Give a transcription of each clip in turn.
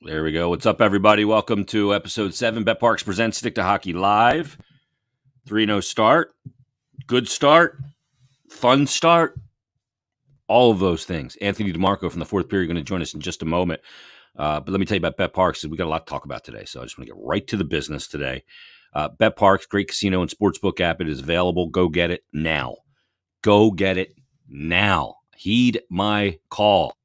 There we go. What's up, everybody? Welcome to episode 7. BetParks presents Stick to Hockey Live. 3-0 start. Good start. Fun start. All of those things. Anthony DiMarco from the fourth period going to join us in just a moment. But let me tell you about BetParks. We got a lot to talk about today, so I just want to get right to the business today. BetParks, great casino and sportsbook app. It is available. Go get it now. Go get it now. Heed my call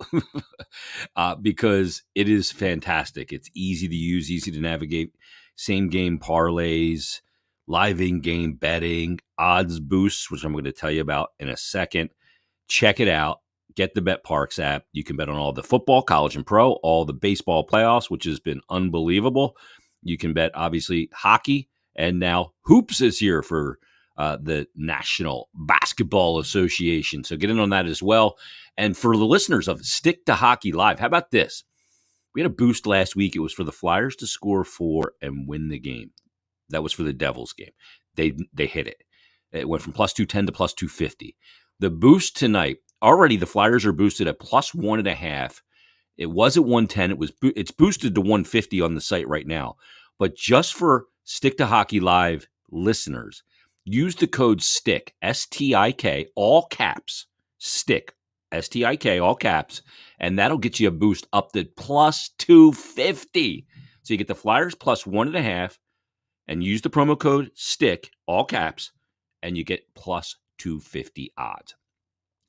because it is fantastic. It's easy to use, easy to navigate. Same game parlays, live in-game betting, odds boosts, which I'm going to tell you about in a second. Check it out. Get the BetParks app. You can bet on all the football, college and pro, all the baseball playoffs, which has been unbelievable. You can bet, obviously, hockey. And now hoops is here for the National Basketball Association. So get in on that as well. And for the listeners of Stick to Hockey Live, how about this? We had a boost last week. It was for the Flyers to score 4 and win the game. That was for the Devils game. They hit it. It went from plus 210 to plus 250. The boost tonight, already the Flyers are boosted at plus 1.5. It was at 110. It's boosted to 150 on the site right now. But just for Stick to Hockey Live listeners, use the code STICK, S-T-I-K, all caps, STICK, S-T-I-K, all caps, and that'll get you a boost up to plus 250. So you get the Flyers plus 1.5, and use the promo code STICK, all caps, and you get plus 250 odds.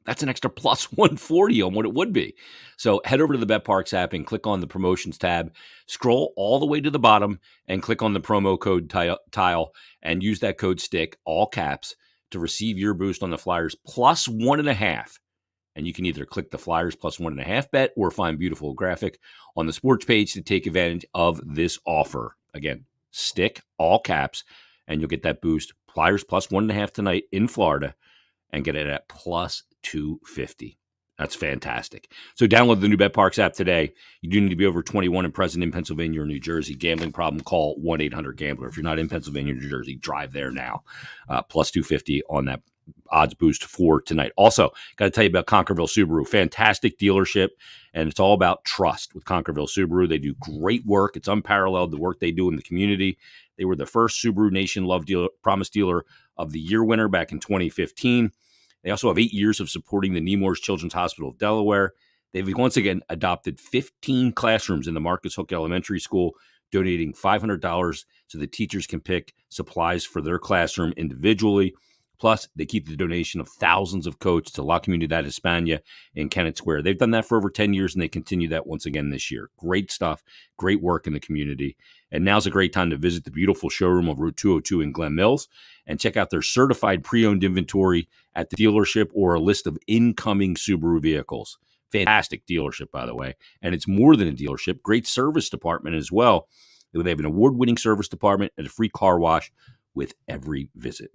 That's an extra plus 140 on what it would be. So head over to the BetParks app and click on the promotions tab. Scroll all the way to the bottom and click on the promo code tile and use that code STICK, all caps, to receive your boost on the Flyers plus 1.5. And you can either click the Flyers plus 1.5 bet or find beautiful graphic on the sports page to take advantage of this offer. Again, STICK, all caps, and you'll get that boost. Flyers plus 1.5 tonight in Florida and get it at plus 250. That's fantastic. So download the new BetParks app today. You do need to be over 21 and present in Pennsylvania or New Jersey. Gambling problem, call 1-800-GAMBLER. If you're not in Pennsylvania or New Jersey, drive there now. Plus 250 on that odds boost for tonight. Also, got to tell you about Conquerville Subaru. Fantastic dealership, and it's all about trust with Conquerville Subaru. They do great work. It's unparalleled, the work they do in the community. They were the first Subaru Nation Love Dealer, Promise Dealer of the Year winner back in 2015. They also have 8 years of supporting the Nemours Children's Hospital of Delaware. They've once again adopted 15 classrooms in the Marcus Hook Elementary School, donating $500 so the teachers can pick supplies for their classroom individually. Plus, they keep the donation of thousands of coats to La Comunidad Hispana in Kennett Square. They've done that for over 10 years, and they continue that once again this year. Great stuff, great work in the community. And now's a great time to visit the beautiful showroom of Route 202 in Glen Mills and check out their certified pre-owned inventory at the dealership or a list of incoming Subaru vehicles. Fantastic dealership, by the way. And it's more than a dealership. Great service department as well. They have an award-winning service department and a free car wash with every visit.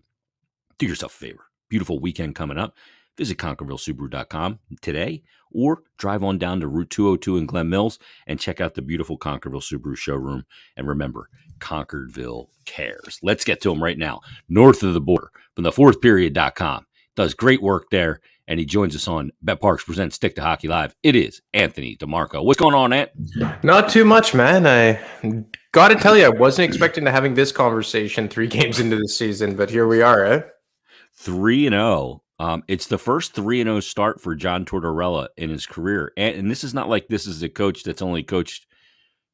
Do yourself a favor. Beautiful weekend coming up. Visit ConquervilleSubaru.com today or drive on down to Route 202 in Glen Mills and check out the beautiful Conquerville Subaru showroom. And remember, Conquerville cares. Let's get to him right now. North of the border from the fourthperiod.com. Does great work there, and he joins us on BetParks Presents Stick to Hockey Live. It is Anthony DiMarco. What's going on, Ant? Not too much, man. I got to tell you, I wasn't expecting to having this conversation 3 games into the season, but here we are, eh? 3-0. It's the first 3-0 start for John Tortorella in his career. And this is not like this is a coach that's only coached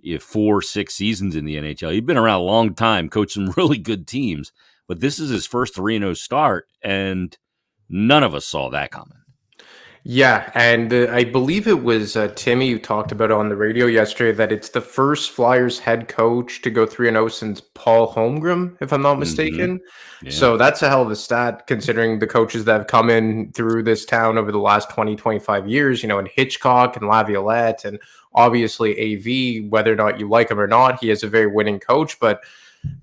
4-6 seasons in the NHL. He's been around a long time, coached some really good teams. But this is his first 3-0 start, and none of us saw that coming. Yeah, and I believe it was Timmy who talked about it on the radio yesterday that it's the first Flyers head coach to go 3-0 since Paul Holmgren, if I'm not mistaken. Yeah. So that's a hell of a stat considering the coaches that have come in through this town over the last 20, 25 years, you know, in Hitchcock and Laviolette and obviously AV, whether or not you like him or not, he is a very winning coach, but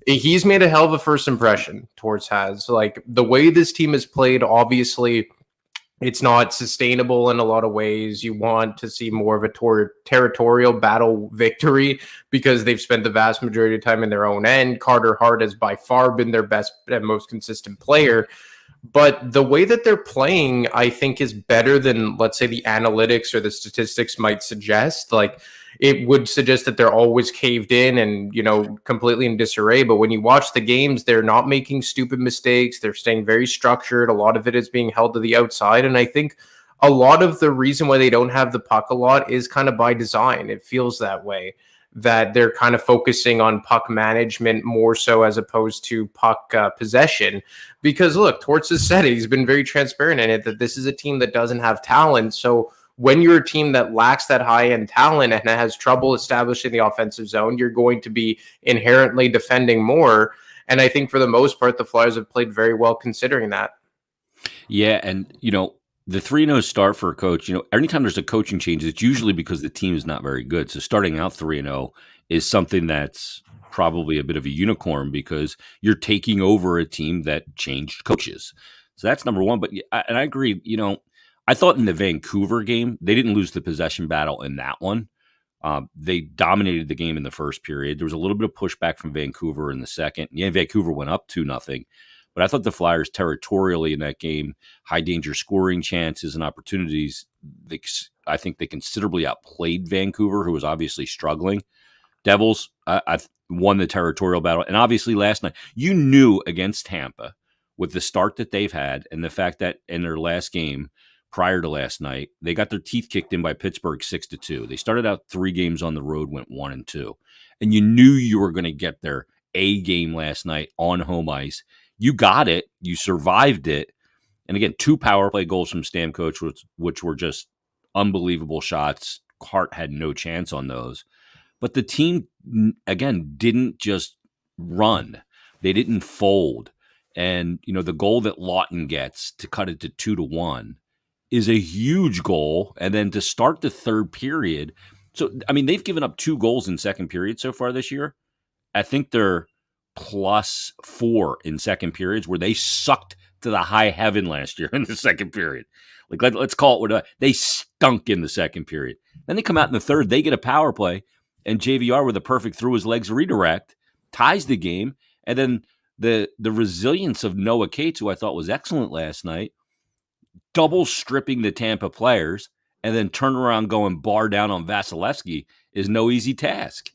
he's made a hell of a first impression towards Has. Like the way this team has played, obviously, it's not sustainable in a lot of ways. You want to see more of a territorial battle victory because they've spent the vast majority of time in their own end. Carter Hart has by far been their best and most consistent player. But the way that they're playing, I think, is better than, let's say, the analytics or the statistics might suggest. Like, it would suggest that they're always caved in and, completely in disarray. But when you watch the games, they're not making stupid mistakes. They're staying very structured. A lot of it is being held to the outside. And I think a lot of the reason why they don't have the puck a lot is kind of by design. It feels that way, that they're kind of focusing on puck management more so as opposed to puck possession. Because look, Torts has said it, he's been very transparent in it, that this is a team that doesn't have talent. So when you're a team that lacks that high-end talent and has trouble establishing the offensive zone, you're going to be inherently defending more. And I think for the most part, the Flyers have played very well considering that. Yeah, and the 3-0 start for a coach, anytime there's a coaching change, it's usually because the team is not very good. So starting out 3-0 is something that's probably a bit of a unicorn because you're taking over a team that changed coaches. So that's number one. But and I agree, I thought in the Vancouver game, they didn't lose the possession battle in that one. They dominated the game in the first period. There was a little bit of pushback from Vancouver in the second. Yeah, Vancouver went up 2-0. But I thought the Flyers territorially in that game, high danger scoring chances and opportunities, I think they considerably outplayed Vancouver, who was obviously struggling. Devils, I won the territorial battle. And obviously last night, you knew against Tampa with the start that they've had and the fact that in their last game prior to last night, they got their teeth kicked in by Pittsburgh 6-2. They started out 3 games on the road, went 1-2. And you knew you were going to get their A game last night on home ice. You got it. You survived it. And again, 2 power play goals from Stamkos, which were just unbelievable shots. Hart had no chance on those. But the team, again, didn't just run. They didn't fold. And, the goal that Lawton gets to cut it to 2-1 is a huge goal. And then to start the third period. So, they've given up 2 goals in second period so far this year. I think they're +4 in second periods where they sucked to the high heaven last year in the second period. Like, let's call it what they stunk in the second period. Then they come out in the third, they get a power play, and JVR with a perfect through his legs redirect ties the game. And then the resilience of Noah Cates, who I thought was excellent last night, double stripping the Tampa players and then turn around going bar down on Vasilevsky is no easy task.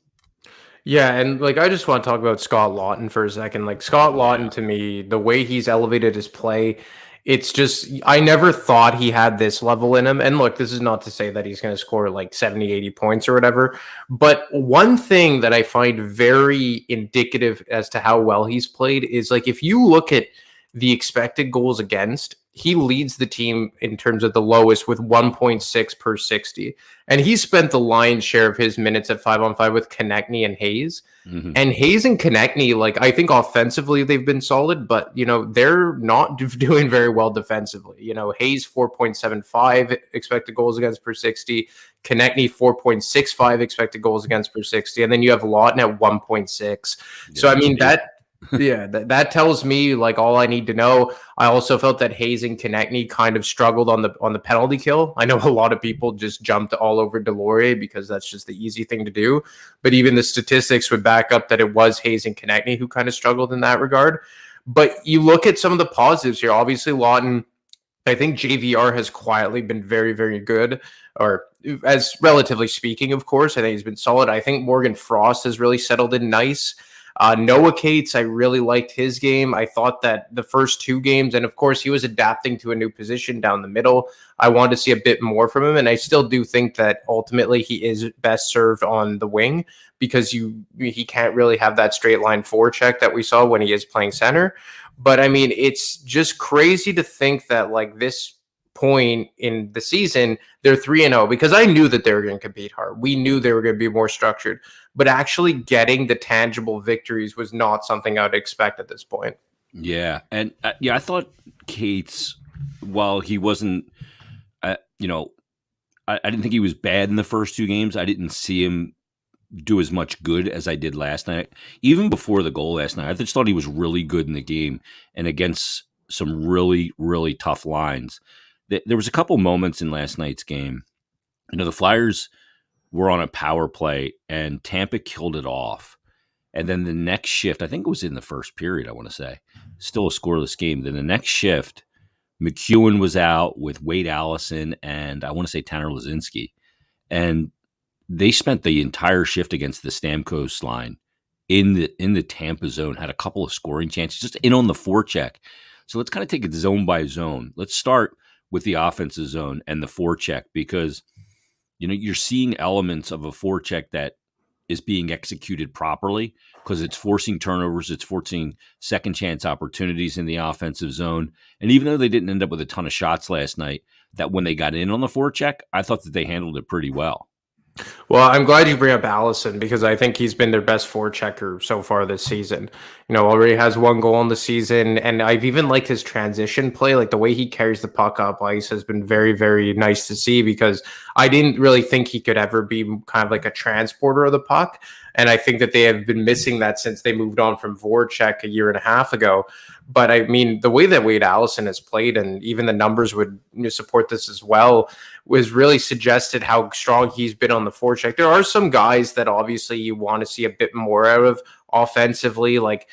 Yeah, and I just want to talk about Scott Lawton for a second. Scott Lawton, to me, the way he's elevated his play, it's just, I never thought he had this level in him. And look, this is not to say that he's going to score 70, 80 points or whatever. But one thing that I find very indicative as to how well he's played is if you look at the expected goals against, he leads the team in terms of the lowest with 1.6 per 60. And he spent the lion's share of his minutes at 5-on-5 with Konechny and Hayes. Mm-hmm. And Hayes and Konechny, I think offensively they've been solid, but, they're not doing very well defensively. Hayes 4.75 expected goals against per 60. Konechny 4.65 expected goals against per 60. And then you have Lawton at 1.6. So, that tells me all I need to know. I also felt that Hayes and Konechny kind of struggled on the penalty kill. I know a lot of people just jumped all over Delorier because that's just the easy thing to do. But even the statistics would back up that it was Hayes and Konechny who kind of struggled in that regard. But you look at some of the positives here. Obviously, Lawton, I think JVR has quietly been very, very good, or as relatively speaking, of course. I think he's been solid. I think Morgan Frost has really settled in nice. Noah Cates, I really liked his game. I thought that the first 2 games, and of course he was adapting to a new position down the middle, I wanted to see a bit more from him. And I still do think that ultimately he is best served on the wing because he can't really have that straight line forecheck that we saw when he is playing center. But it's just crazy to think that this point in the season, they're 3-0 because I knew that they were going to compete hard. We knew they were going to be more structured, but actually getting the tangible victories was not something I'd expect at this point. Yeah. And I thought Cates, while he wasn't, I didn't think he was bad in the first 2 games. I didn't see him do as much good as I did last night. Even before the goal last night, I just thought he was really good in the game and against some really, really tough lines. There was a couple moments in last night's game. The Flyers were on a power play and Tampa killed it off. And then the next shift, I think it was in the first period, I want to say, still a scoreless game. Then the next shift, McEwen was out with Wade Allison and I want to say Tanner Lazinski. And they spent the entire shift against the Stamkos line in the Tampa zone, had a couple of scoring chances just in on the forecheck. So let's kind of take it zone by zone. Let's start with the offensive zone and the forecheck because you're seeing elements of a forecheck that is being executed properly because it's forcing turnovers, it's forcing second chance opportunities in the offensive zone. And even though they didn't end up with a ton of shots last night, that when they got in on the forecheck, I thought that they handled it pretty well. Well, I'm glad you bring up Allison because I think he's been their best forechecker so far this season. Already has 1 goal in the season, and I've even liked his transition play. Like the way he carries the puck up ice has been very, very nice to see because I didn't really think he could ever be kind of like a transporter of the puck. And I think that they have been missing that since they moved on from Voracek a year and a half ago. But I mean, the way that Wade Allison has played, and even the numbers would support this as well, was really suggested how strong he's been on the forecheck. There are some guys that obviously you want to see a bit more out of offensively. Like,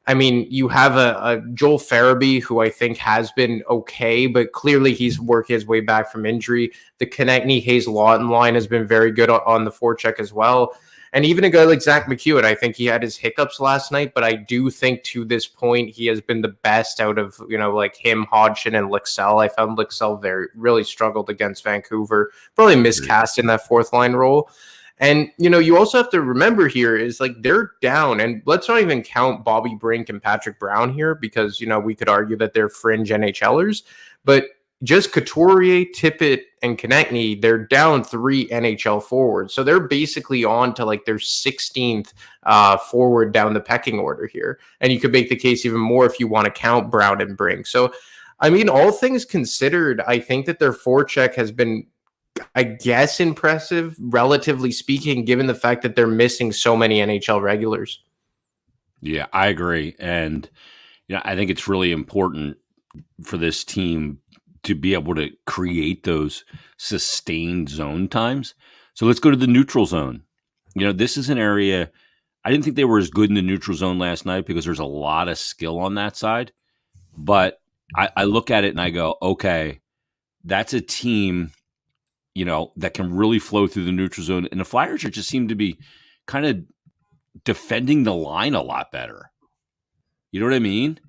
I mean, you have a Joel Farabee, who I think has been okay, but clearly he's working his way back from injury. The Konechny Lawton line has been very good on the forecheck as well. And even a guy like Zach McEwen, I think he had his hiccups last night, but I do think to this point he has been the best out of, like him, Hodgson, and Lixell. I found Lixell really struggled against Vancouver, probably miscast in that fourth line role. And, you also have to remember here is like they're down, and let's not even count Bobby Brink and Patrick Brown here because, we could argue that they're fringe NHLers, but just Couturier, Tippett, and Konechny, they're down 3 NHL forwards. So they're basically on to like their 16th forward down the pecking order here. And you could make the case even more if you want to count Brown and Brink. So, I mean, all things considered, I think that their forecheck has been, I guess, impressive, relatively speaking, given the fact that they're missing so many NHL regulars. Yeah, I agree. And, I think it's really important for this team to be able to create those sustained zone times. So let's go to the neutral zone. This is an area I didn't think they were as good in the neutral zone last night because there's a lot of skill on that side. But I look at it and I go, okay, that's a team, that can really flow through the neutral zone. And the Flyers just seem to be kind of defending the line a lot better. You know what I mean?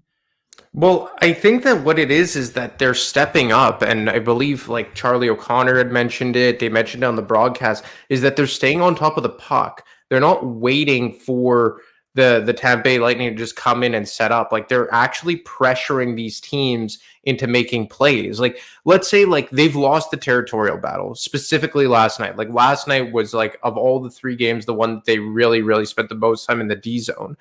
Well, I think that what it is that they're stepping up, and I believe like Charlie O'Connor had mentioned it, they mentioned it on the broadcast, is that they're staying on top of the puck. They're not waiting for the Tampa Bay Lightning to just come in and set up. Like they're actually pressuring these teams into making plays. Like let's say like they've lost the territorial battle, specifically last night. Like last night was like of all the 3 games, the one that they really, really spent the most time in the D zone.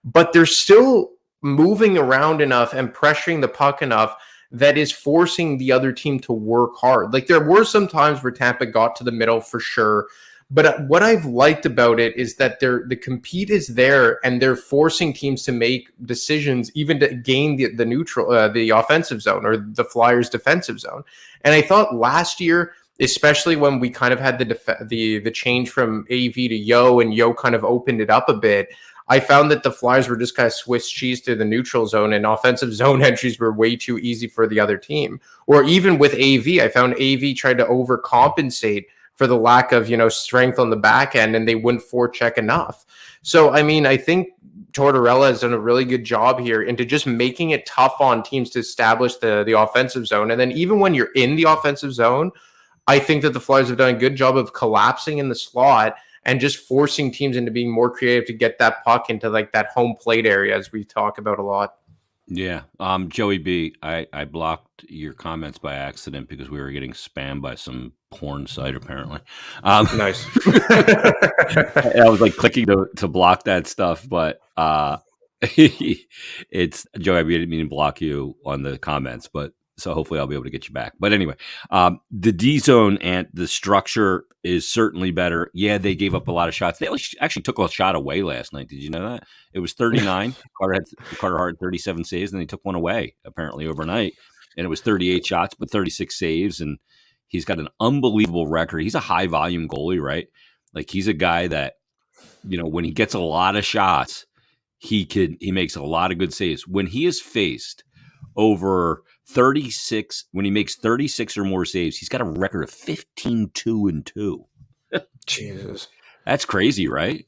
But they're still moving around enough and pressuring the puck enough that is forcing the other team to work hard. Like there were some times where Tampa got to the middle for sure, but what I've liked about it is that the compete is there and they're forcing teams to make decisions even to gain the neutral, the offensive zone or the Flyers defensive zone. And I thought last year, especially when we kind of had the change from AV to Yo and Yo kind of opened it up a bit, I found that the Flyers were just kind of Swiss cheese through the neutral zone and offensive zone entries were way too easy for the other team. Or even with AV, I found AV tried to overcompensate for the lack of, strength on the back end and they wouldn't forecheck enough. So, I mean, I think Tortorella has done a really good job here into just making it tough on teams to establish the offensive zone. And then even when you're in the offensive zone, I think that the Flyers have done a good job of collapsing in the slot and just forcing teams into being more creative to get that puck into like that home plate area, as we talk about a lot. Yeah. Joey B, I blocked your comments by accident because we were getting spammed by some porn site, apparently. Nice. I was like clicking to block that stuff, but it's Joey, I didn't mean to block you on the comments, but so hopefully I'll be able to get you back. But anyway, the D zone and the structure is certainly better. Yeah, they gave up a lot of shots. They actually took a shot away last night. Did you know that? It was 39. Carter Hart 37 saves, and they took one away apparently overnight. And it was 38 shots, but 36 saves. And he's got an unbelievable record. He's a high volume goalie, right? Like he's a guy that when he gets a lot of shots, he makes a lot of good saves. When he is faced over 36, when he makes 36 or more saves, he's got a record of 15-2-2. Jesus. That's crazy, right?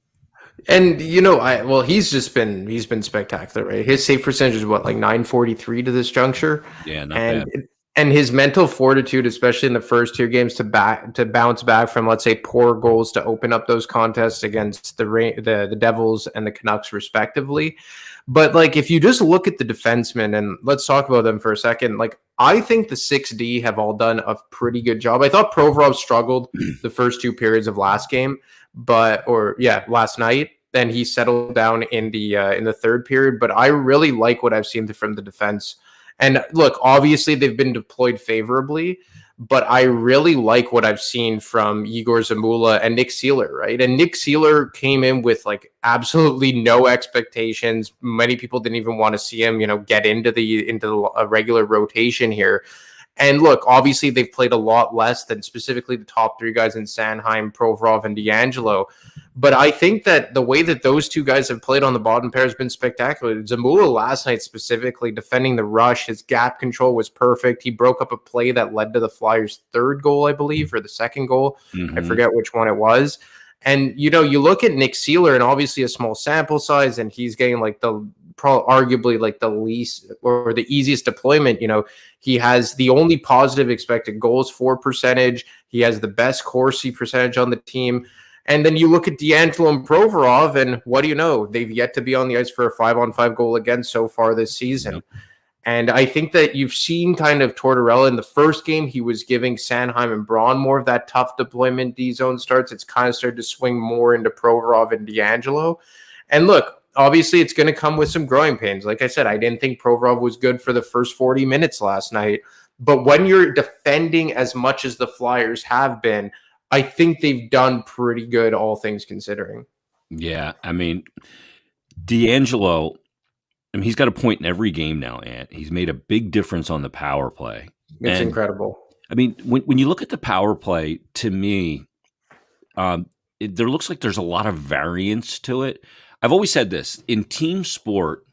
And he's been spectacular, right? His save percentage is what, like 943 to this juncture. Yeah, not and bad. and his mental fortitude, especially in the first two games, to bounce back from, let's say, poor goals to open up those contests against the Devils and the Canucks respectively. But like, if you just look at the defensemen, and let's talk about them for a second, like, I think the 6D have all done a pretty good job. I thought Provorov struggled the first two periods of last game, last night. Then he settled down in the third period. But I really like what I've seen from the defense. And look, obviously they've been deployed favorably, but I really like what I've seen from Igor Zamula and Nick Seeler, right? And Nick Seeler came in with like absolutely no expectations. Many people didn't even want to see him, get into a regular rotation here. And look, obviously they've played a lot less than specifically the top three guys in Sanheim, Provorov, and DeAngelo. But I think that the way that those two guys have played on the bottom pair has been spectacular. Zamula last night specifically, defending the rush, his gap control was perfect. He broke up a play that led to the Flyers' third goal, I believe, or the second goal. Mm-hmm. I forget which one it was. And, you look at Nick Seeler, and obviously a small sample size, and he's getting like arguably like the least or the easiest deployment. He has the only positive expected goals for percentage. He has the best Corsi percentage on the team. And then you look at DeAngelo and Provorov, and what do you know? They've yet to be on the ice for a 5-on-5 goal against so far this season. Yep. And I think that you've seen kind of Tortorella in the first game. He was giving Sanheim and Braun more of that tough deployment D-zone starts. It's kind of started to swing more into Provorov and DeAngelo. And look, obviously it's going to come with some growing pains. Like I said, I didn't think Provorov was good for the first 40 minutes last night. But when you're defending as much as the Flyers have been, I think they've done pretty good, all things considering. Yeah, I mean, DeAngelo, he's got a point in every game now, Ant. He's made a big difference on the power play. It's incredible. I mean, when you look at the power play, to me, there looks like there's a lot of variance to it. I've always said this. In team sport,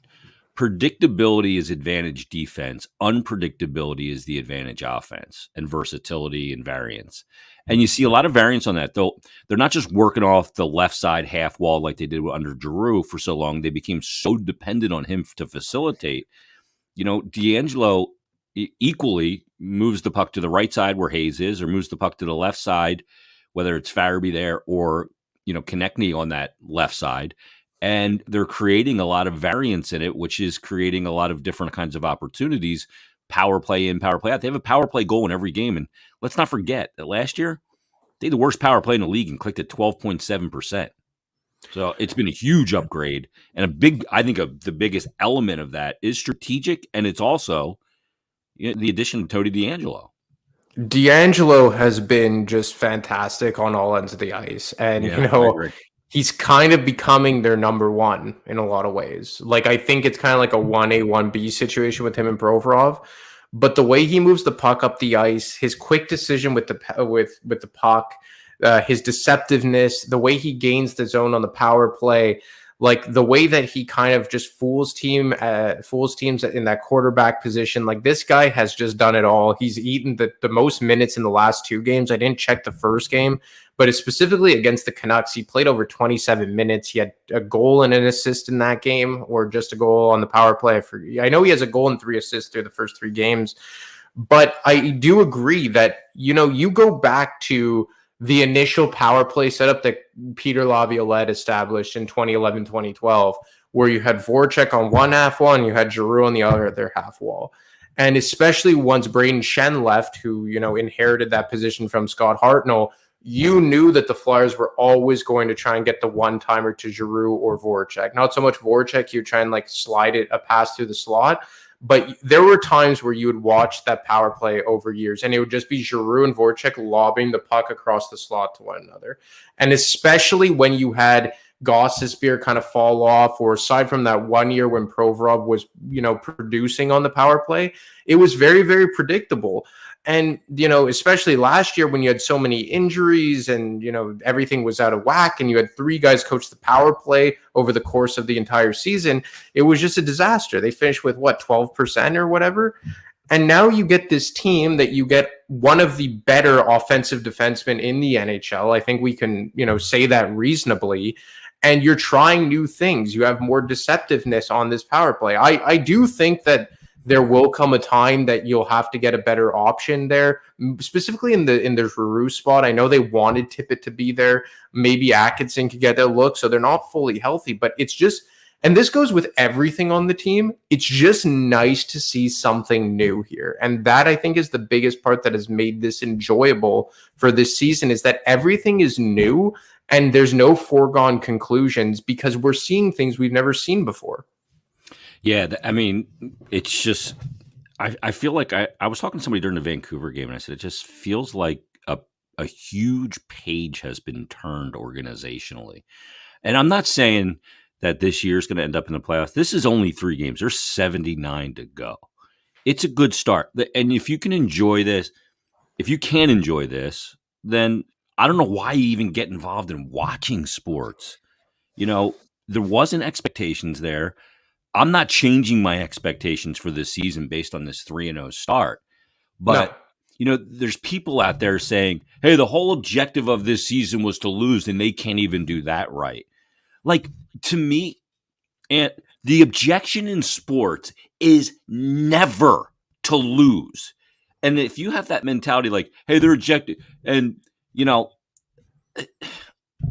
predictability is advantage defense. Unpredictability is the advantage offense, and versatility and variance. And you see a lot of variance on that, though. They're not just working off the left side half wall like they did under Giroux for so long. They became so dependent on him to facilitate. DeAngelo equally moves the puck to the right side where Hayes is, or moves the puck to the left side, whether it's Farabee there or, Konechny on that left side. And they're creating a lot of variance in it, which is creating a lot of different kinds of opportunities. Power play in, power play out. They have a power play goal in every game. And let's not forget that last year, they had the worst power play in the league and clicked at 12.7%. So it's been a huge upgrade. And I think the biggest element of that is strategic. And it's also the addition of Tony DeAngelo. DeAngelo has been just fantastic on all ends of the ice. And, he's kind of becoming their number one in a lot of ways. Like, I think it's kind of like a 1A, 1B situation with him and Provorov. But the way he moves the puck up the ice, his quick decision with the puck, his deceptiveness, the way he gains the zone on the power play, like the way that he kind of just fools teams in that quarterback position. Like, this guy has just done it all. He's eaten the most minutes in the last two games. I didn't check the first game, but specifically against the Canucks, he played over 27 minutes. He had a goal and an assist in that game, or just a goal on the power play. I know he has a goal and 3 assists through the first 3 games, but I do agree that, you go back to the initial power play setup that Peter Laviolette established in 2011, 2012, where you had Voracek on one half wall and you had Giroux on the other half wall. And especially once Braden Shen left, who, inherited that position from Scott Hartnell, you knew that the Flyers were always going to try and get the one-timer to Giroux or Voracek. Not so much Voracek, you try and slide it a pass through the slot. But there were times where you would watch that power play over years, and it would just be Giroux and Voracek lobbing the puck across the slot to one another. And especially when you had Gostisbehere kind of fall off, or aside from that 1 year when Provorov was, producing on the power play, it was very, very predictable. And, especially last year when you had so many injuries and, everything was out of whack and you had 3 guys coach the power play over the course of the entire season, it was just a disaster. They finished with 12% or whatever. And now you get this team that you get one of the better offensive defensemen in the NHL. I think we can, say that reasonably. And you're trying new things. You have more deceptiveness on this power play. I do think that there will come a time that you'll have to get a better option there, specifically in the Giroux spot. I know they wanted Tippett to be there. Maybe Atkinson could get that look, so they're not fully healthy. But it's just, and this goes with everything on the team, it's just nice to see something new here. And that, I think, is the biggest part that has made this enjoyable for this season, is that everything is new and there's no foregone conclusions because we're seeing things we've never seen before. Yeah, I mean, it's just, I feel like I was talking to somebody during the Vancouver game, and I said, it just feels like a huge page has been turned organizationally. And I'm not saying that this year is going to end up in the playoffs. This is only 3 games. There's 79 to go. It's a good start. And if you can enjoy this, then I don't know why you even get involved in watching sports. There wasn't expectations there. I'm not changing my expectations for this season based on this 3-0 start. But, there's people out there saying, hey, the whole objective of this season was to lose, and they can't even do that right. Like, to me, and the objection in sports is never to lose. And if you have that mentality like, hey, they're objective, and,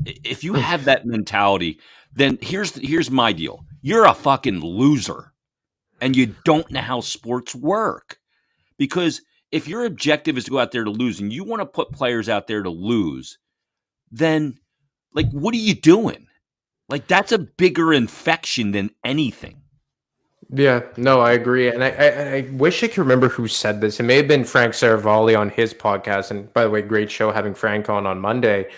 if you have that mentality, then here's my deal. You're a fucking loser and you don't know how sports work. Because if your objective is to go out there to lose and you want to put players out there to lose, then what are you doing? That's a bigger infection than anything. Yeah, no, I agree. And I wish I could remember who said this. It may have been Frank Saravalli on his podcast. And by the way, great show having Frank on Monday.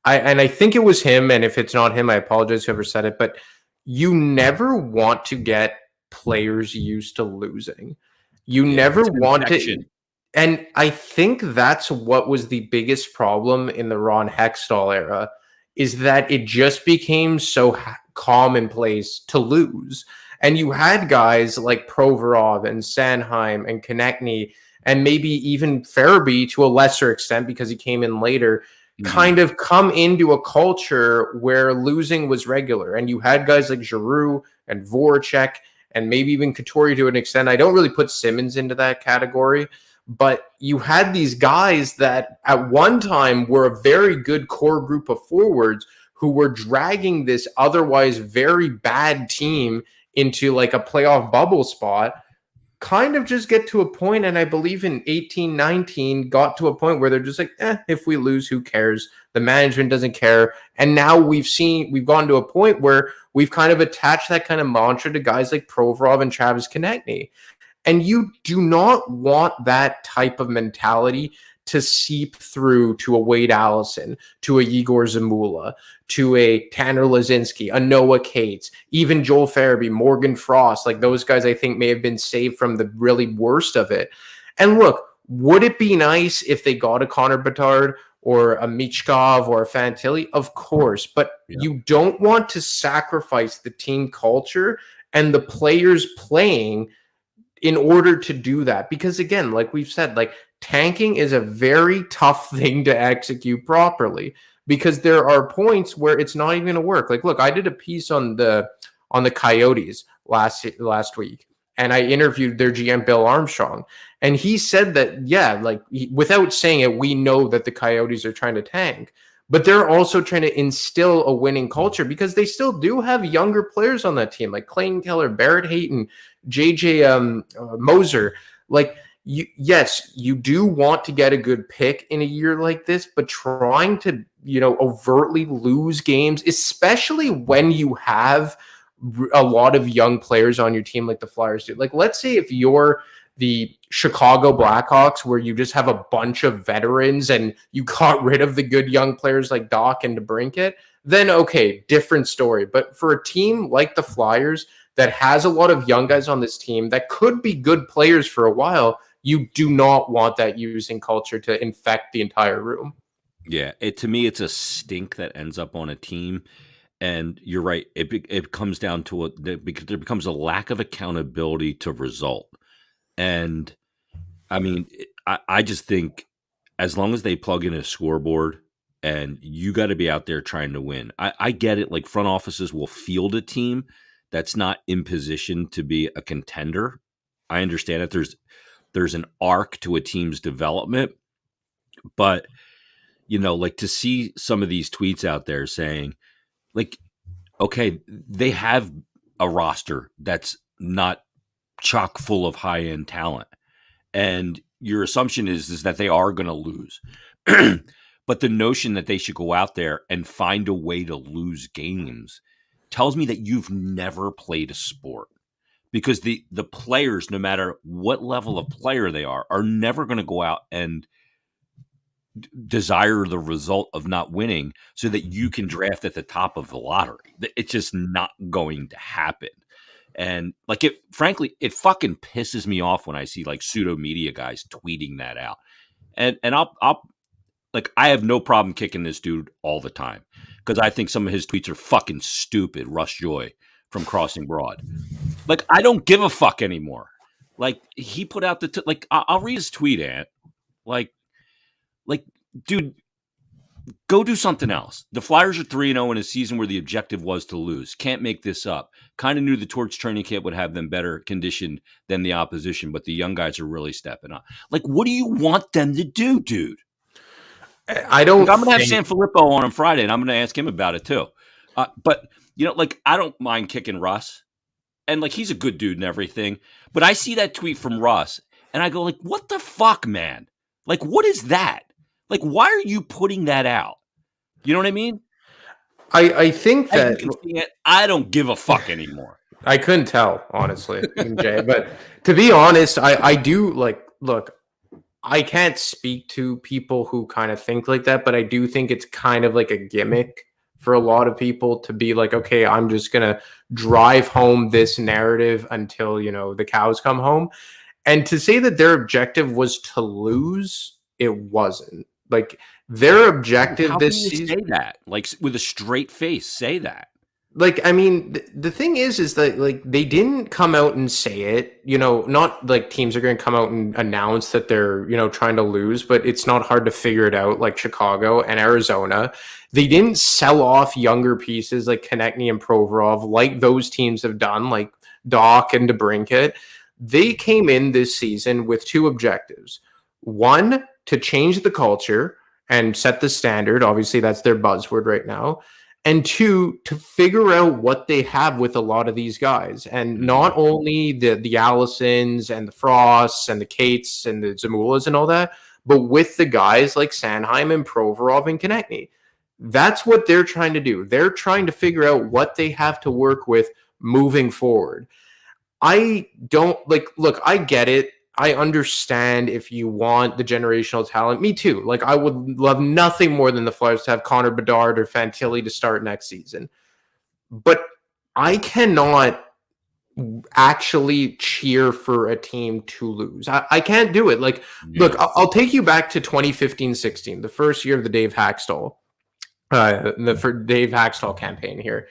I think it was him. And if it's not him, I apologize whoever said it. But you never want to get players used to losing. You never want to. And I think that's what was the biggest problem in the Ron Hextall era, is that it just became so commonplace to lose. And you had guys like Provorov and Sanheim and Konechny and maybe even Farabee to a lesser extent because he came in later, kind of come into a culture where losing was regular. And you had guys like Giroux and Voracek and maybe even Couturier to an extent. I don't really put Simmons into that category, but you had these guys that at one time were a very good core group of forwards who were dragging this otherwise very bad team into a playoff bubble spot, kind of just get to a point, and I believe in 18-19 got to a point where they're just like, if we lose, who cares? The management doesn't care. And now we've gone to a point where we've kind of attached that kind of mantra to guys like Provorov and Travis Konechny. And you do not want that type of mentality to seep through to a Wade Allison, to a Igor Zamula, to a Tanner Lazinski, a Noah Cates, even Joel Farabee, Morgan Frost. Those guys I think may have been saved from the really worst of it. And look, would it be nice if they got a Connor Bedard or a Michkov or a Fantilli? Of course, but you don't want to sacrifice the team culture and the players playing in order to do that. Because again, like we've said, tanking is a very tough thing to execute properly because there are points where it's not even going to work. Look, I did a piece on the Coyotes last week, and I interviewed their GM Bill Armstrong, and he said that without saying it, we know that the Coyotes are trying to tank, but they're also trying to instill a winning culture because they still do have younger players on that team, like Clayton Keller, Barrett Hayton, JJ Moser. Yes, you do want to get a good pick in a year like this, but trying to, overtly lose games, especially when you have a lot of young players on your team like the Flyers do. Let's say if you're the Chicago Blackhawks where you just have a bunch of veterans and you got rid of the good young players like Doc and DeBrincat, then okay, different story. But for a team like the Flyers that has a lot of young guys on this team that could be good players for a while, You do not want that using culture to infect the entire room. Yeah, to me, it's a stink that ends up on a team. And you're right. It comes down to there becomes a lack of accountability to result. And I mean, I just think as long as they plug in a scoreboard and you got to be out there trying to win. I get it. Like front offices will field a team that's not in position to be a contender. I understand that there's an arc to a team's development, but like to see some of these tweets out there saying like, okay, they have a roster that's not chock full of high end talent. And your assumption is that they are going to lose. But the notion that they should go out there and find a way to lose games tells me that you've never played a sport. Because the players, no matter what level of player they are never going to go out and desire the result of not winning so that you can draft at the top of the lottery. It's just not going to happen. And like frankly, it fucking pisses me off when I see like pseudo media guys tweeting that out. And I'll like, I have no problem kicking this dude all the time because I think some of his tweets are fucking stupid. Russ Joy from Crossing Broad. Like, I don't give a fuck anymore. Like, he put out like, I'll read his tweet, Ant. Like, dude, go do something else. The Flyers are 3-0 in a season where the objective was to lose. Can't make this up. Kind of knew the Torch training camp would have them better conditioned than the opposition, but the young guys are really stepping up. Like, what do you want them to do, dude? I don't. I'm going to have Sanfilippo on Friday, and I'm going to ask him about it too. But, like, I don't mind kicking Russ. And, like, he's a good dude and everything. But I see that tweet from Russ, and I go, like, what the fuck, man? Like, what is that? Like, why are you putting that out? You know what I mean? I think that I don't give a fuck anymore. I couldn't tell, honestly, Jay. But to be honest, I do like. Look, I can't speak to people who kind of think like that, but I do think it's kind of like a gimmick for a lot of people to be like, okay, I'm just gonna drive home this narrative until the cows come home, and to say that their objective was to lose, it wasn't. Like their objective this season. Say that like with a straight face. Say that. Like, I mean, the thing is that like they didn't come out and say it. Not like teams are going to come out and announce that they're trying to lose, but it's not hard to figure it out. Like Chicago and Arizona, they didn't sell off younger pieces like Konechny and Provorov like those teams have done, like Doc and DeBrincat. They came in this season with two objectives: one, to change the culture and set the standard. Obviously, that's their buzzword right now. And two, to figure out what they have with a lot of these guys. And not only the Allisons and the Frosts and the Cates and the Zamulas and all that, but with the guys like Sanheim and Provorov and Konechny. That's what they're trying to do. They're trying to figure out what they have to work with moving forward. I don't look, I get it. I understand if you want the generational talent. Me too. Like, I would love nothing more than the Flyers to have Connor Bedard or Fantilli to start next season. But I cannot actually cheer for a team to lose. I can't do it. Like, Look, I'll take you back to 2015-16, the first year of the Dave Haxtell, for Dave Haxtell campaign here.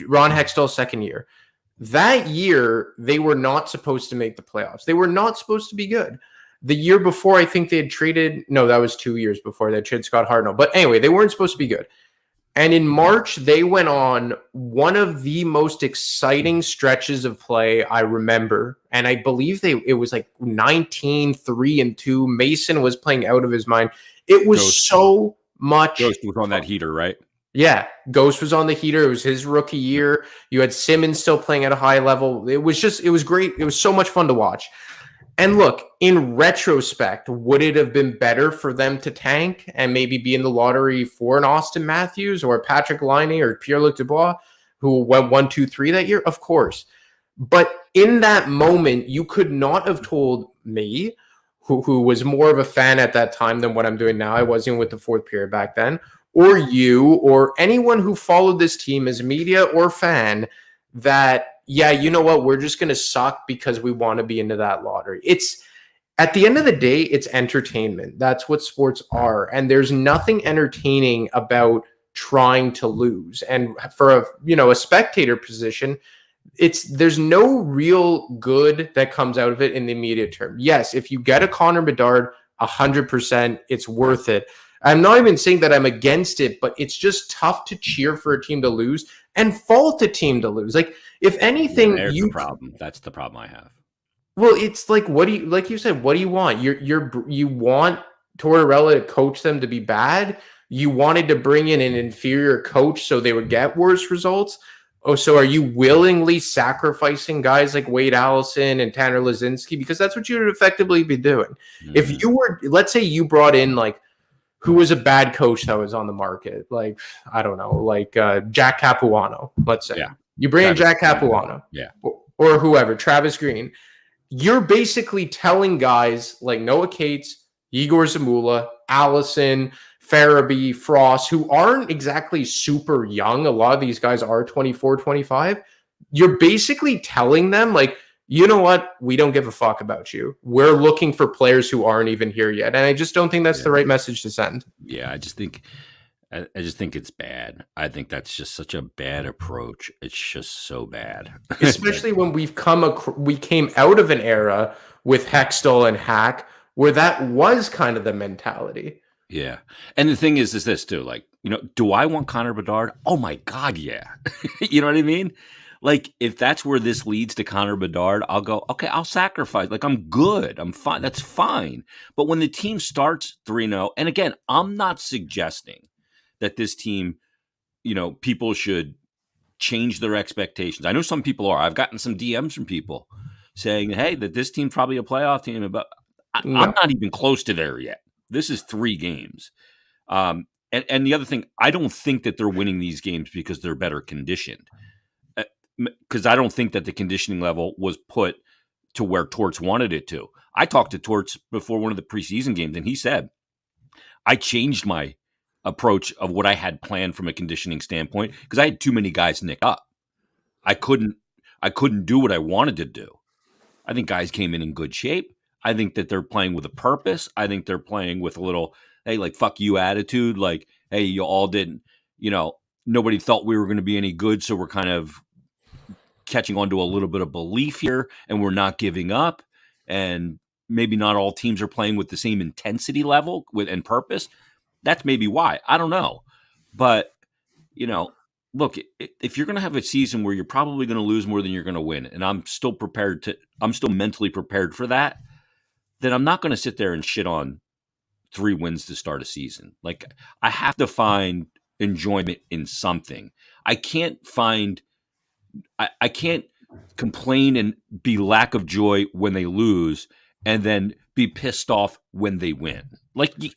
Ron Hextall's second year. That year, they were not supposed to make the playoffs. They were not supposed to be good. The year before, I think they had traded... No, that was 2 years before. They traded Scott Hartnell. But anyway, they weren't supposed to be good. And in March, they went on one of the most exciting stretches of play I remember. And I believe it was like 19-3-2. Mason was playing out of his mind. It was so much... Ghost was on that heater, right? Yeah, Ghost was on the heater. It was his rookie year. You had Simmons still playing at a high level. It was great. It was so much fun to watch. And look, in retrospect, would it have been better for them to tank and maybe be in the lottery for an Austin Matthews or Patrick Laine or Pierre-Luc Dubois, who went 1-2-3 that year? Of course. But in that moment, you could not have told me, who was more of a fan at that time than what I'm doing now. I wasn't with the fourth period back then. Or you, or anyone who followed this team as media or fan, that, yeah, you know what, we're just going to suck because we want to be into that lottery. At the end of the day, it's entertainment. That's what sports are. And there's nothing entertaining about trying to lose. And for a spectator position, there's no real good that comes out of it in the immediate term. Yes, if you get a Connor Bedard, 100%, it's worth it. I'm not even saying that I'm against it, but it's just tough to cheer for a team to lose and fault a team to lose. Like, if anything, there's the problem. That's the problem I have. Well, it's like, like you said, what do you want? You want Tortorella to coach them to be bad? You wanted to bring in an inferior coach so they would get worse results? Oh, so are you willingly sacrificing guys like Wade Allison and Tanner Lazinski? Because that's what you would effectively be doing. Mm-hmm. If you were, let's say you brought in like, who was a bad coach that was on the market? Like, I don't know, like Jack Capuano, let's say. Yeah. You bring in Jack Capuano. Yeah. Or whoever, Travis Green. You're basically telling guys like Noah Cates, Igor Zamula, Allison, Farabee, Frost, who aren't exactly super young. A lot of these guys are 24, 25. You're basically telling them, like, you know what? We don't give a fuck about you. We're looking for players who aren't even here yet. And I just don't think that's the right message to send. Yeah, I just think it's bad. I think that's just such a bad approach. It's just so bad. Especially when we came out of an era with Hextall and Hack where that was kind of the mentality. Yeah. And the thing is this too, like, do I want Connor Bedard? Oh my God, yeah. You know what I mean? Like, if that's where this leads to Connor Bedard, I'll go, okay, I'll sacrifice. Like, I'm good. I'm fine. That's fine. But when the team starts 3-0, and again, I'm not suggesting that this team, people should change their expectations. I know some people are. I've gotten some DMs from people saying, hey, that this team's probably a playoff team. But I'm not even close to there yet. This is 3 games. And the other thing, I don't think that they're winning these games because they're better conditioned. Because I don't think that the conditioning level was put to where Torts wanted it to. I talked to Torts before one of the preseason games, and he said, I changed my approach of what I had planned from a conditioning standpoint because I had too many guys nick up. I couldn't do what I wanted to do. I think guys came in good shape. I think that they're playing with a purpose. I think they're playing with a little, hey, like, fuck you attitude. Like, hey, you all didn't, nobody thought we were going to be any good. So we're kind of catching on to a little bit of belief here and we're not giving up. And maybe not all teams are playing with the same intensity level and purpose. That's maybe why. I don't know. But, look, if you're going to have a season where you're probably going to lose more than you're going to win, and I'm still mentally prepared for that, then I'm not going to sit there and shit on 3 wins to start a season. Like, I have to find enjoyment in something. I can't complain and be lack of joy when they lose and then be pissed off when they win. You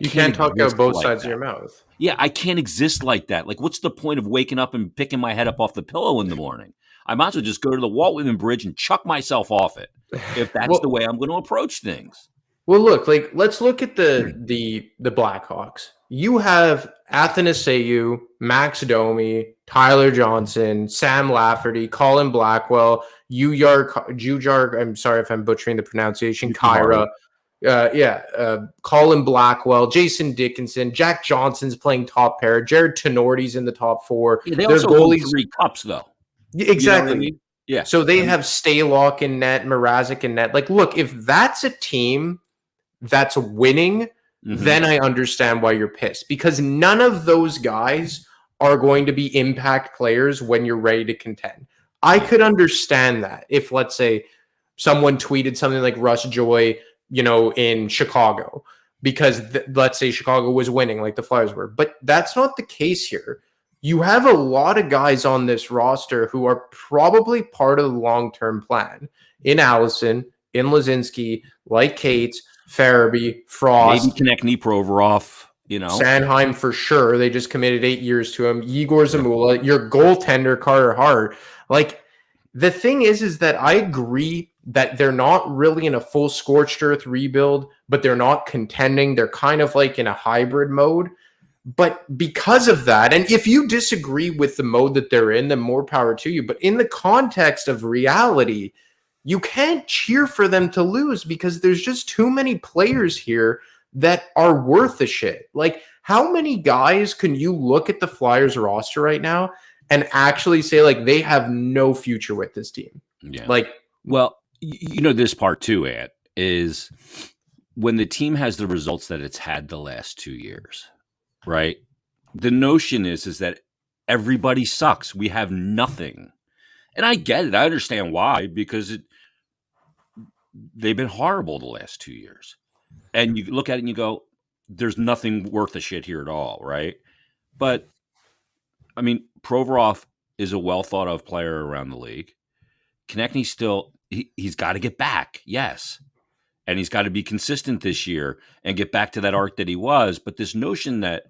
can't talk out both sides of your mouth. Yeah, I can't exist like that. Like, what's the point of waking up and picking my head up off the pillow in the morning? I might as well just go to the Walt Whitman Bridge and chuck myself off it if that's the way I'm going to approach things. Well, look, let's look at the Blackhawks. You have Athanasiou, Max Domi, Tyler Johnson, Sam Lafferty, Colin Blackwell, Jujar. I'm sorry if I'm butchering the pronunciation. Kyra, Colin Blackwell, Jason Dickinson, Jack Johnson's playing top pair. Jared Tenorti's in the top 4. Yeah, they also won 3 cups, though. Exactly. I mean? Yeah. So they have Stalock in net, Mrazek in net. Like, look, if that's a team that's winning, then I understand why you're pissed. Because none of those guys are going to be impact players when you're ready to contend. I could understand that if, let's say, someone tweeted something like Russ Joy, in Chicago, because let's say Chicago was winning like the Flyers were. But that's not the case here. You have a lot of guys on this roster who are probably part of the long-term plan. In Allison, in Lazinski, like Cates, Farabee, Frost. Maybe Konechny, Provorov, Sanheim for sure. They just committed 8 years to him. Igor Zamula, your goaltender, Carter Hart. Like, the thing is that I agree that they're not really in a full scorched earth rebuild, but they're not contending. They're kind of like in a hybrid mode. But because of that, and if you disagree with the mode that they're in, then more power to you. But in the context of reality, you can't cheer for them to lose because there's just too many players here that are worth a shit. Like, how many guys can you look at the Flyers roster right now and actually say, like, they have no future with this team? Yeah. Like, well, this part too, Ed, is when the team has the results that it's had the last 2 years, right? The notion is that everybody sucks. We have nothing. And I get it. I understand why, because they've been horrible the last 2 years. And you look at it and you go, there's nothing worth a shit here at all, right? But, I mean, Provorov is a well-thought-of player around the league. Konechny still, he's got to get back, yes. And he's got to be consistent this year and get back to that arc that he was. But this notion that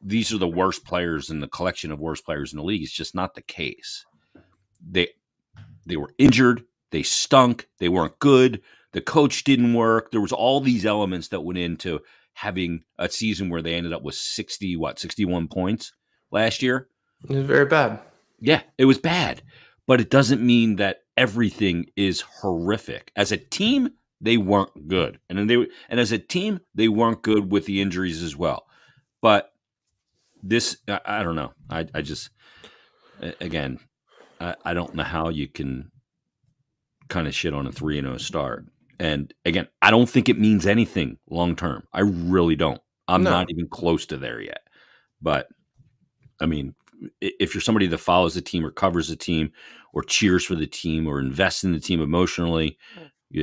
these are the worst players in the collection of worst players in the league is just not the case. They were injured. They stunk. They weren't good. The coach didn't work. There was all these elements that went into having a season where they ended up with 61 points last year. It was very bad. Yeah, it was bad. But it doesn't mean that everything is horrific. As a team, they weren't good. And as a team, they weren't good with the injuries as well. But this, I don't know. I just, again, I don't know how you can kind of shit on a 3-0 start. And again, I don't think it means anything long term. I really don't. I'm not even close to there yet. But I mean, if you're somebody that follows the team or covers the team or cheers for the team or invests in the team emotionally,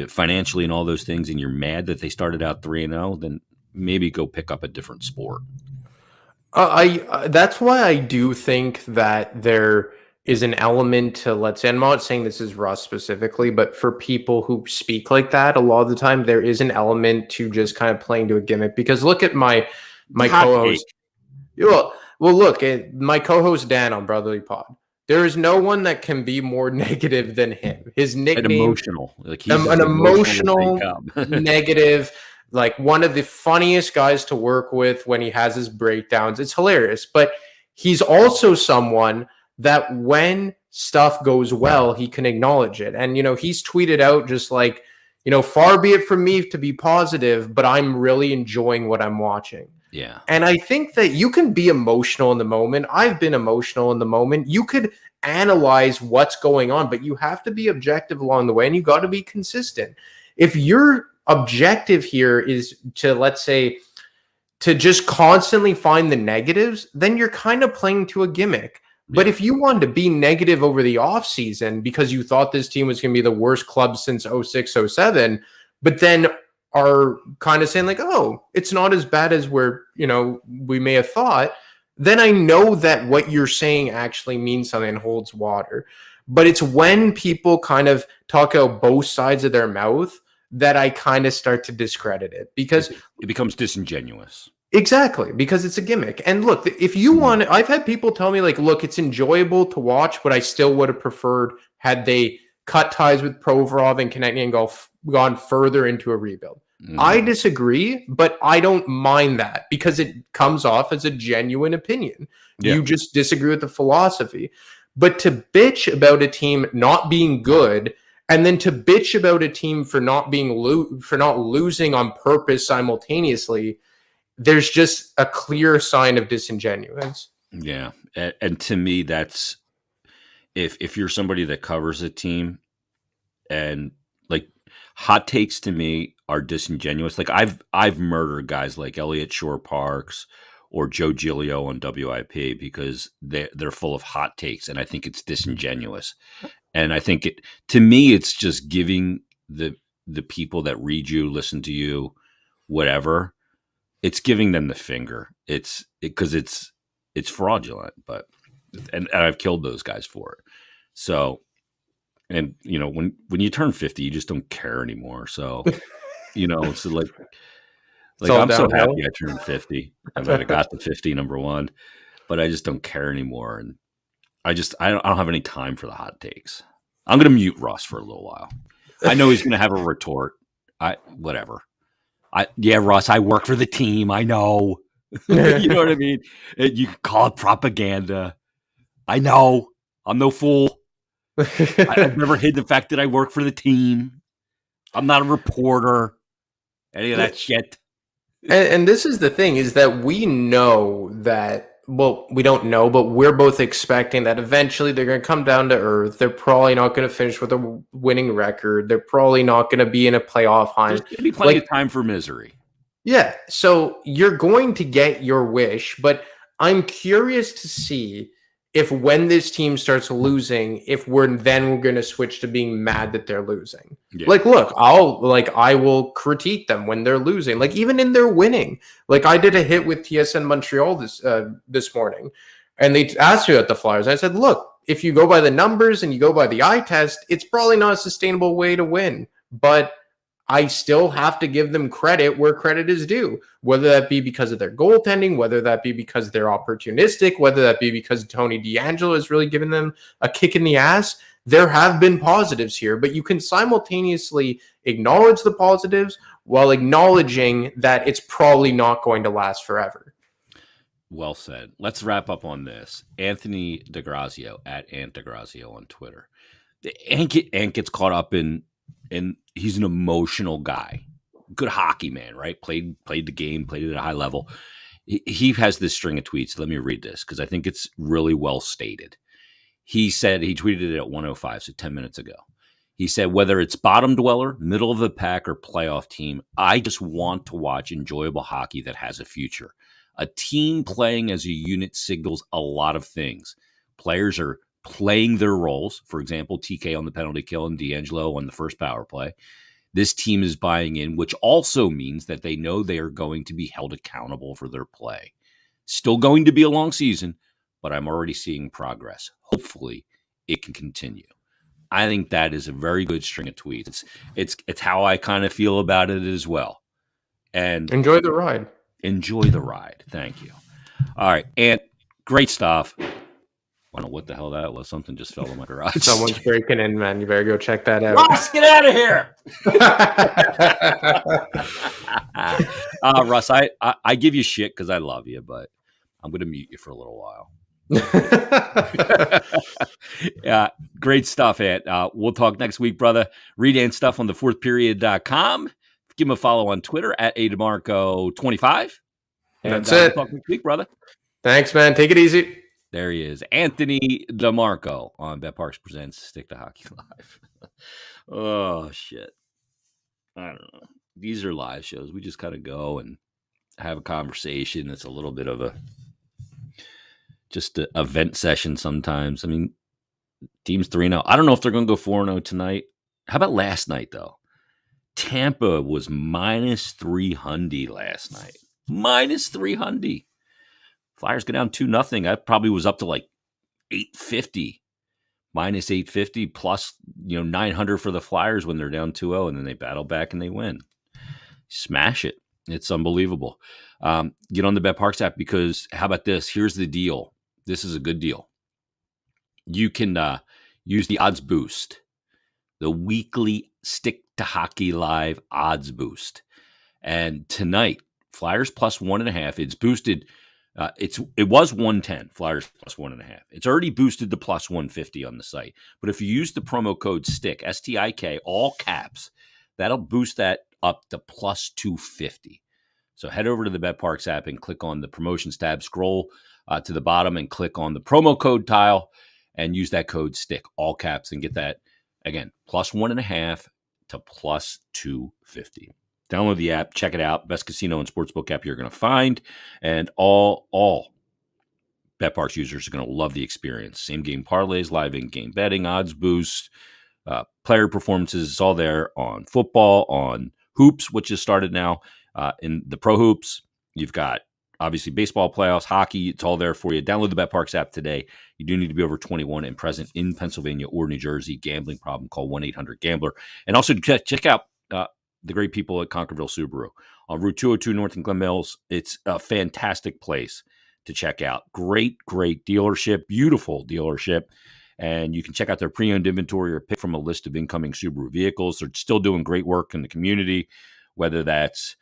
financially, and all those things, and you're mad that they started out 3-0, then maybe go pick up a different sport. That's why I do think that there is an element to, let's say, I'm not saying this is Russ specifically, but for people who speak like that, a lot of the time there is an element to just kind of playing to a gimmick. Because look at my co-host. Well, look at my co-host Dan on Brotherly Pod. There is no one that can be more negative than him. His nickname, emotional, like he's an emotional negative. Like one of the funniest guys to work with when he has his breakdowns. It's hilarious. But he's also someone that when stuff goes well, he can acknowledge it. And, he's tweeted out just like, far be it from me to be positive, but I'm really enjoying what I'm watching. Yeah. And I think that you can be emotional in the moment. I've been emotional in the moment. You could analyze what's going on, but you have to be objective along the way, and you got to be consistent. If your objective here is to, let's say, to just constantly find the negatives, then you're kind of playing to a gimmick. But if you wanted to be negative over the offseason because you thought this team was going to be the worst club since 06-07, but then are kind of saying like, oh, it's not as bad as we may have thought, then I know that what you're saying actually means something and holds water. But it's when people kind of talk out both sides of their mouth that I kind of start to discredit it, because it becomes disingenuous. Exactly, because it's a gimmick. And look, if you want, I've had people tell me like, look, it's enjoyable to watch, but I still would have preferred had they cut ties with Provorov and Konechny and gone further into a rebuild. I disagree, but I don't mind that because it comes off as a genuine opinion. Yeah. You just disagree with the philosophy. But to bitch about a team not being good, and then to bitch about a team for not losing on purpose simultaneously, there's just a clear sign of disingenuous. Yeah. And to me, that's if you're somebody that covers a team, and like hot takes to me are disingenuous. Like I've murdered guys like Elliot Shore Parks or Joe Giglio on WIP because they're full of hot takes, and I think it's disingenuous. And I think to me, it's just giving the people that read you, listen to you, whatever, it's giving them the finger. It's fraudulent, and I've killed those guys for it. So, and when you turn 50, you just don't care anymore. So, it's like I'm so happy I turned 50. I got to 50, number one, but I just don't care anymore. And I don't have any time for the hot takes. I'm going to mute Russ for a little while. I know he's going to have a retort. Whatever. Russ, I work for the team. I know. You know what I mean? You can call it propaganda. I know. I'm no fool. I've never hid the fact that I work for the team. I'm not a reporter. Any of that shit. And this is the thing, is that we know that, well, we don't know, but we're both expecting that eventually they're going to come down to earth. They're probably not going to finish with a winning record. They're probably not going to be in a playoff There's hunt. going to be plenty of time for misery. Yeah. So you're going to get your wish, but I'm curious to see if when this team starts losing, if we're going to switch to being mad that they're losing. Yeah. Like, look, I will critique them when they're losing, like even in their winning. Like I did a hit with TSN Montreal this morning, and they asked me about the Flyers. I said, look, if you go by the numbers and you go by the eye test, it's probably not a sustainable way to win, but I still have to give them credit where credit is due, whether that be because of their goaltending, whether that be because they're opportunistic, whether that be because Tony DeAngelo has really given them a kick in the ass. There have been positives here, but you can simultaneously acknowledge the positives while acknowledging that it's probably not going to last forever. Well said. Let's wrap up on this. Anthony DeGrazio at Ant DeGrazio on Twitter. Ant gets caught up in he's an emotional guy, good hockey man, right? Played the game, played it at a high level. He has this string of tweets. Let me read this because I think it's really well stated. He said, he tweeted it at 1:05, so 10 minutes ago. He said, whether it's bottom dweller, middle of the pack, or playoff team, I just want to watch enjoyable hockey that has a future. A team playing as a unit signals a lot of things. Players are playing their roles. For example, TK on the penalty kill and DeAngelo on the first power play. This team is buying in, which also means that they know they are going to be held accountable for their play. Still going to be a long season, but I'm already seeing progress. Hopefully, it can continue. I think that is a very good string of tweets. It's how I kind of feel about it as well. And enjoy the ride. Enjoy the ride. Thank you. All right, and great stuff. I don't know what the hell that was. Something just fell in my garage. Someone's breaking in, man. You better go check that out. Ross, get out of here. Russ, I give you shit because I love you, but I'm going to mute you for a little while. Yeah, great stuff, Ant. We'll talk next week, brother. Read Ant's stuff on thefourthperiod.com. Give him a follow on Twitter at @DiMarco25. That's it. We'll talk next week, brother. Thanks, man. Take it easy. There he is, Anthony DiMarco on BetParks Presents Stick to Hockey Live. Oh, shit. I don't know. These are live shows. We just kind of go and have a conversation. It's a little bit of just a vent session sometimes. I mean, team's 3-0. I don't know if they're going to go 4-0 tonight. How about last night, though? Tampa was -300 last night. -300. Flyers go down 2-0. I probably was up to like 850, -850 plus 900 for the Flyers when they're down 2-0, and then they battle back and they win. Smash it. It's unbelievable. Get on the BetParks app because how about this? Here's the deal. This is a good deal. You can use the odds boost, the weekly Stick to Hockey Live odds boost. And tonight, Flyers plus 1.5. It's boosted. It was 110, Flyers plus 1.5. It's already boosted to plus 150 on the site. But if you use the promo code STICK, STIK, all caps, that'll boost that up to plus 250. So head over to the BetParks app and click on the promotions tab, scroll to the bottom and click on the promo code tile and use that code STICK, all caps, and get that, again, plus 1.5 to plus 250. Download the app, check it out. Best casino and sportsbook app you're going to find. And all BetParks users are going to love the experience. Same game parlays, live in-game betting, odds boosts, player performances. It's all there on football, on hoops, which has started now. In the pro hoops, you've got obviously baseball playoffs, hockey. It's all there for you. Download the BetParks app today. You do need to be over 21 and present in Pennsylvania or New Jersey. Gambling problem, call 1-800-GAMBLER. And also check out the great people at Conquerville Subaru on Route 202 North in Glen Mills. It's a fantastic place to check out. Great dealership, beautiful dealership. And you can check out their pre-owned inventory or pick from a list of incoming Subaru vehicles. They're still doing great work in the community, whether that's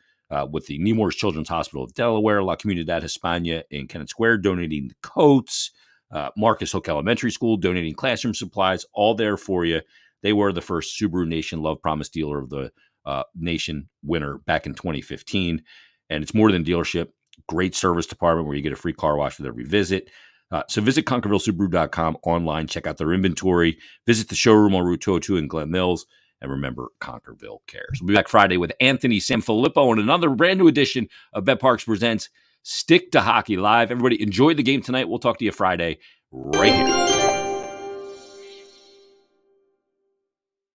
with the Nemours Children's Hospital of Delaware, La Comunidad Hispana in Kennett Square, donating the coats, Marcus Hook Elementary School, donating classroom supplies, all there for you. They were the first Subaru Nation Love Promise dealer of the Nation winner back in 2015. And it's more than dealership. Great service department where you get a free car wash with every visit. So visit ConquervilleSubaru.com online, check out their inventory, visit the showroom on Route 202 in Glen Mills, and remember, Conquerville cares. We'll be back Friday with Anthony Sanfilippo and another brand new edition of BetParks Presents Stick to Hockey Live. Everybody enjoy the game tonight. We'll talk to you Friday right here.